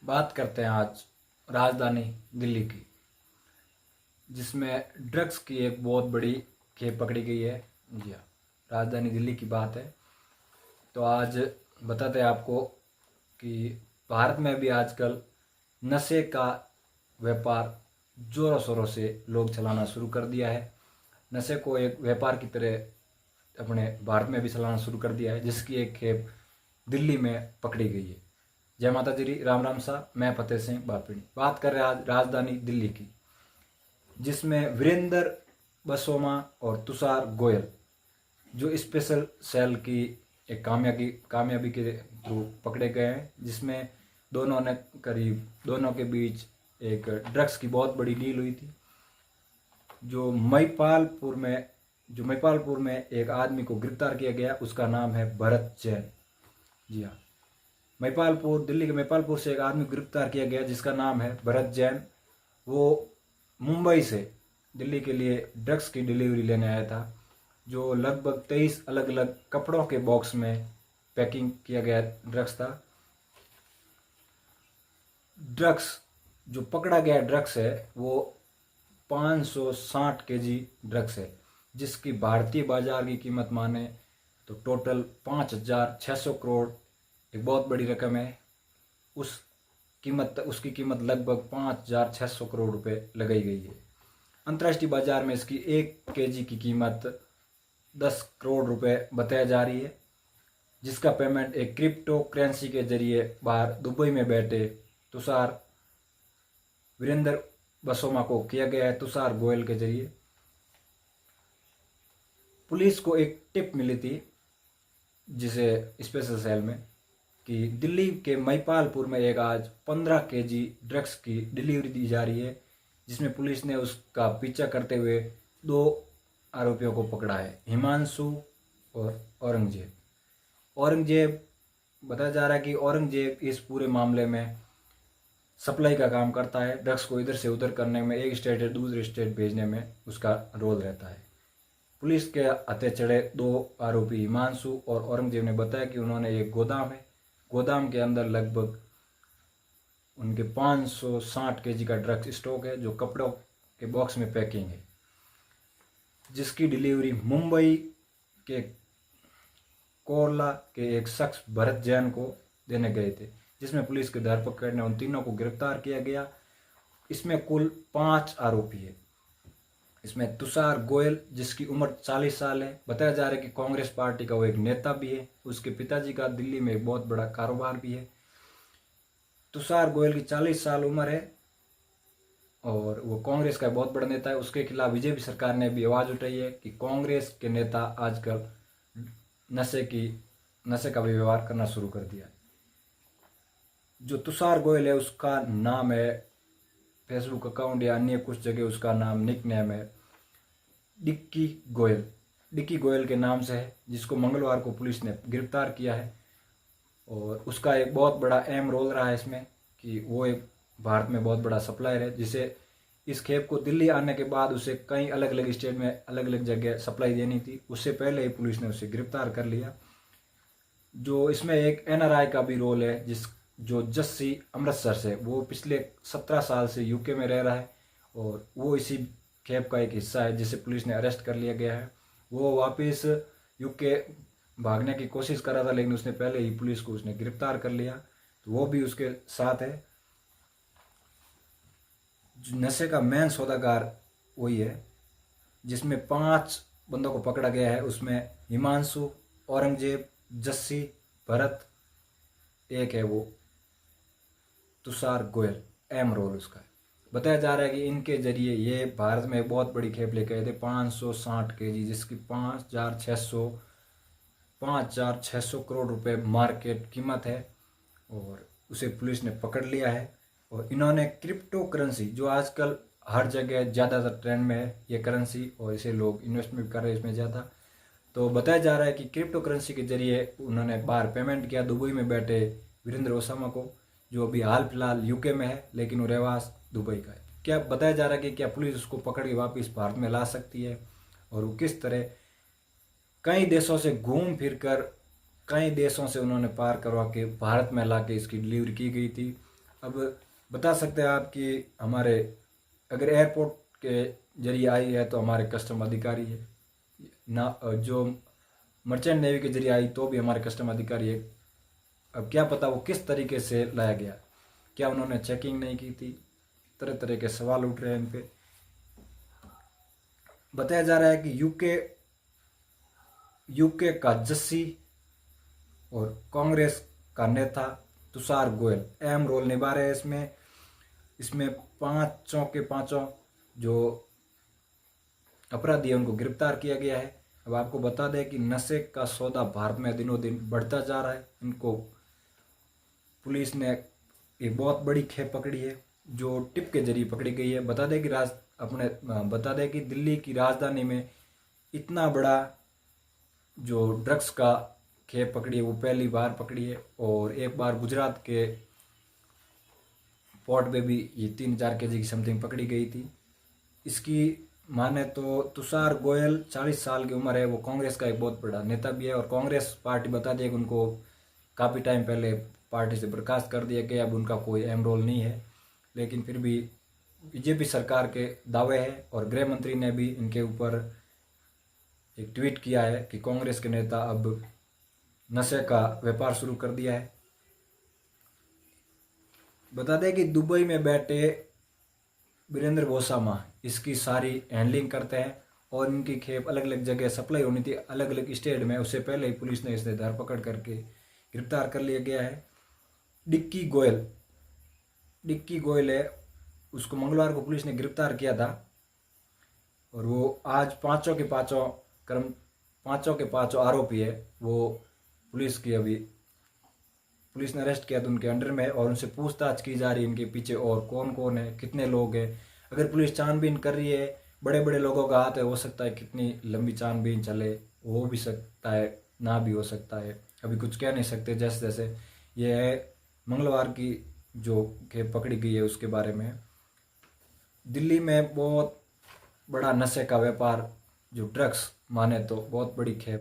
बात करते हैं आज राजधानी दिल्ली की, जिसमें ड्रग्स की एक बहुत बड़ी खेप पकड़ी गई है। जी हाँ, राजधानी दिल्ली की बात है। तो आज बताते हैं आपको कि भारत में भी आजकल नशे का व्यापार ज़ोरों शोरों से लोग चलाना शुरू कर दिया है। नशे को एक व्यापार की तरह अपने भारत में भी चलाना शुरू कर दिया है, जिसकी एक खेप दिल्ली में पकड़ी गई है। जय माता जी, राम राम सा, मैं फतेह सिंह बापिणी। बात कर रहे हैं आज राजधानी दिल्ली की, जिसमें वीरेंद्र बसोमा और तुषार गोयल जो स्पेशल सेल की एक कामयाबी के थ्रू पकड़े गए हैं, जिसमें दोनों के बीच एक ड्रग्स की बहुत बड़ी डील हुई थी। जो महिपालपुर में एक आदमी को गिरफ्तार किया गया, उसका नाम है भरत जैन। जी हाँ, दिल्ली के महिपालपुर से एक आदमी गिरफ्तार किया गया जिसका नाम है भरत जैन। वो मुंबई से दिल्ली के लिए ड्रग्स की डिलीवरी लेने आया था, जो लगभग 23 अलग अलग कपड़ों के बॉक्स में पैकिंग किया गया ड्रग्स था। ड्रग्स जो पकड़ा गया ड्रग्स है वो 560 केजी ड्रग्स है, जिसकी भारतीय बाजार की कीमत माने तो टोटल 5,600 करोड़ एक बहुत बड़ी रकम है। उसकी कीमत लगभग 5,600 करोड़ रुपए लगाई गई है। अंतर्राष्ट्रीय बाजार में इसकी 1 केजी की कीमत 10 करोड़ रुपए बताया जा रही है, जिसका पेमेंट एक क्रिप्टो करेंसी के जरिए बाहर दुबई में बैठे वीरेंद्र बसोमा को किया गया है, तुषार गोयल के जरिए। पुलिस को एक टिप मिली थी जिसे स्पेशल सेल में, कि दिल्ली के महिपालपुर में एक आज 15 केजी ड्रग्स की डिलीवरी दी जा रही है, जिसमें पुलिस ने उसका पीछा करते हुए 2 आरोपियों को पकड़ा है, हिमांशु और औरंगजेब बताया जा रहा है कि औरंगजेब इस पूरे मामले में सप्लाई का काम करता है। ड्रग्स को इधर से उधर करने में, एक स्टेट से दूसरे स्टेट भेजने में उसका रोल रहता है। पुलिस के हत्थे चढ़े 2 आरोपी हिमांशु और औरंगजेब ने बताया कि उन्होंने एक गोदाम के अंदर लगभग उनके 560 केजी का ड्रग्स स्टॉक है, जो कपड़ों के बॉक्स में पैकिंग है, जिसकी डिलीवरी मुंबई के कोरला के एक शख्स भरत जैन को देने गए थे, जिसमें पुलिस की धरपकड़ ने उन तीनों को गिरफ्तार किया गया। इसमें कुल 5 आरोपी है। इसमें तुषार गोयल, जिसकी उम्र 40 साल है, बताया जा रहा है कि कांग्रेस पार्टी का वो एक नेता भी है। उसके पिताजी का दिल्ली में एक बहुत बड़ा कारोबार भी है। तुषार गोयल की 40 साल उम्र है और वो कांग्रेस का बहुत बड़ा नेता है। उसके खिलाफ बीजेपी सरकार ने भी आवाज़ उठाई है कि कांग्रेस के नेता आजकल नशे का भी व्यवहार करना शुरू कर दिया है। जो तुषार गोयल है, उसका नाम है फेसबुक अकाउंट या अन्य कुछ जगह उसका नाम निक नेम है डिक्की गोयल के नाम से है, जिसको मंगलवार को पुलिस ने गिरफ्तार किया है। और उसका एक बहुत बड़ा अहम रोल रहा है इसमें, कि वो एक भारत में बहुत बड़ा सप्लायर है, जिसे इस खेप को दिल्ली आने के बाद उसे कई अलग अलग स्टेट में अलग अलग जगह सप्लाई देनी थी। उससे पहले ही पुलिस ने उसे गिरफ्तार कर लिया। जो इसमें एक एनआरआई का भी रोल है, जो जस्सी अमृतसर से, वो पिछले 17 साल से यूके में रह रहा है और वो इसी खेप का एक हिस्सा है, जिसे पुलिस ने अरेस्ट कर लिया गया है। वो वापस यूके भागने की कोशिश कर रहा था, लेकिन उसने पहले ही पुलिस को उसने गिरफ्तार कर लिया, तो वो भी उसके साथ है। नशे का मेन सौदागर वही है, जिसमें 5 बंदों को पकड़ा गया है। उसमें हिमांशु, औरंगजेब, जस्सी, भरत, एक है वो तुषार गोयल, अहम रोल उसका है। बताया जा रहा है कि इनके जरिए ये भारत में बहुत बड़ी खेप लेके आए थे, 560 केजी, जिसकी 5,600 करोड़ रुपए मार्केट कीमत है, और उसे पुलिस ने पकड़ लिया है। और इन्होंने क्रिप्टो करेंसी, जो आजकल हर जगह ज़्यादातर ट्रेंड में है ये करेंसी, और इसे लोग इन्वेस्टमेंट कर रहे हैं इसमें ज़्यादा, तो बताया जा रहा है कि क्रिप्टो करेंसी के जरिए उन्होंने बाहर पेमेंट किया दुबई में बैठे वीरेंद्र ओसामा को, जो अभी हाल फिलहाल यूके में है, लेकिन वो रहवास दुबई का है। क्या बताया जा रहा है कि क्या पुलिस उसको पकड़ के वापस भारत में ला सकती है, और वो किस तरह कई देशों से घूम फिर कर, कई देशों से उन्होंने पार करवा के भारत में ला के इसकी डिलीवरी की गई थी। अब बता सकते हैं आप कि हमारे अगर एयरपोर्ट के जरिए आई है तो हमारे कस्टम अधिकारी है ना, जो मर्चेंट नेवी के जरिए आई तो भी हमारे कस्टम अधिकारी है। अब क्या पता वो किस तरीके से लाया गया, क्या उन्होंने चेकिंग नहीं की थी, तरह तरह के सवाल उठ रहे हैं इन पे। बताया जा रहा है कि यूके का जस्सी और कांग्रेस का नेता तुषार गोयल अहम रोल निभा रहे हैं इसमें पांचों के पांचों जो अपराधी है उनको गिरफ्तार किया गया है। अब आपको बता दें कि नशे का सौदा भारत में दिनों दिन बढ़ता जा रहा है। इनको पुलिस ने एक बहुत बड़ी खेप पकड़ी है जो टिप के जरिए पकड़ी गई है। बता दें कि दिल्ली की राजधानी में इतना बड़ा जो ड्रग्स का खेप पकड़ी है वो पहली बार पकड़ी है, और एक बार गुजरात के पोर्ट पे भी ये 3000 kg की समथिंग पकड़ी गई थी। इसकी माने तो तुषार गोयल 40 साल की उम्र है, वो कांग्रेस का एक बहुत बड़ा नेता भी है, और कांग्रेस पार्टी बता दिया कि उनको काफ़ी टाइम पहले पार्टी से बर्खास्त कर दिया गया, अब उनका कोई अहम रोल नहीं है। लेकिन फिर भी बीजेपी सरकार के दावे हैं, और गृह मंत्री ने भी इनके ऊपर एक ट्वीट किया है कि कांग्रेस के नेता अब नशे का व्यापार शुरू कर दिया है। बता दें कि दुबई में बैठे वीरेंद्र गोसामा इसकी सारी हैंडलिंग करते हैं, और इनकी खेप अलग अलग जगह सप्लाई होनी थी अलग अलग स्टेट में, उससे पहले ही पुलिस ने इसे धरपकड़ करके गिरफ्तार कर लिया गया है। डिक्की गोयल है, उसको मंगलवार को पुलिस ने गिरफ्तार किया था, और वो आज पांचों के पांचों आरोपी है वो पुलिस ने अरेस्ट किया तो उनके अंडर में है, और उनसे पूछताछ की जा रही है इनके पीछे और कौन कौन है, कितने लोग हैं। अगर पुलिस छानबीन कर रही है, बड़े बड़े लोगों का हाथ है, हो सकता है कितनी लंबी छानबीन चले, हो भी सकता है ना भी हो सकता है, अभी कुछ कह नहीं सकते। जैसे जैसे ये है मंगलवार की जो खेप पकड़ी गई है उसके बारे में। दिल्ली में बहुत बड़ा नशे का व्यापार, जो ड्रग्स माने तो बहुत बड़ी खेप